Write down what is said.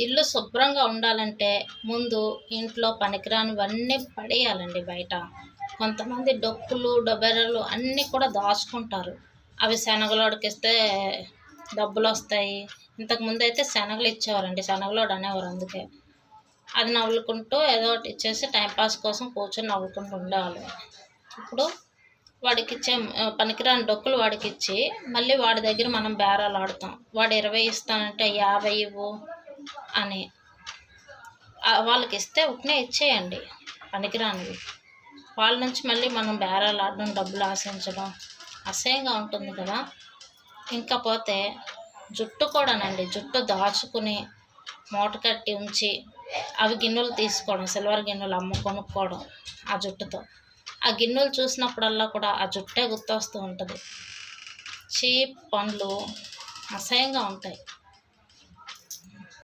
ఇల్లు శుభ్రంగా ఉండాలంటే ముందు ఇంట్లో పనికిరానివన్నీ పడేయాలండి బయట. కొంతమంది డొక్కులు, డొబెరలు అన్నీ కూడా దాచుకుంటారు. అవి శనగలోడికిస్తే డబ్బులొస్తాయి. ఇంతకుముందయితే శనగలు ఇచ్చేవారండి. శనగలోడు అనేవారు అందుకే. అది నవ్వులుకుంటూ ఏదో ఒకటి ఇచ్చేసి టైంపాస్ కోసం కూర్చొని నవ్వుకుంటూ ఉండేవాళ్ళు. ఇప్పుడు వాడికిచ్చే పనికిరాని డొక్కులు వాడికిచ్చి మళ్ళీ వాడి దగ్గర మనం బేరాలాడతాం. వాడు 20 ఇస్తానంటే 50 ఇవ్వు అని. వాళ్ళకిస్తే ఉట్నే ఇచ్చేయండి పనికిరానివి. వాళ్ళ నుంచి మళ్ళీ మనం బేరాలాడడం, డబ్బులు ఆశించడం అసహ్యంగా ఉంటుంది కదా. ఇంకా పోతే జుట్టు కూడానండి, జుట్టు దాచుకుని మూట కట్టి ఉంచి అవి గిన్నెలు తీసుకోవడం, సిల్వర్ గిన్నెలు కొనుక్కోవడం ఆ జుట్టుతో. ఆ గిన్నెలు చూసినప్పుడల్లా కూడా ఆ జుట్టే గుర్తొస్తూ ఉంటుంది. చీప్ పనులు అసహ్యంగా ఉంటాయి.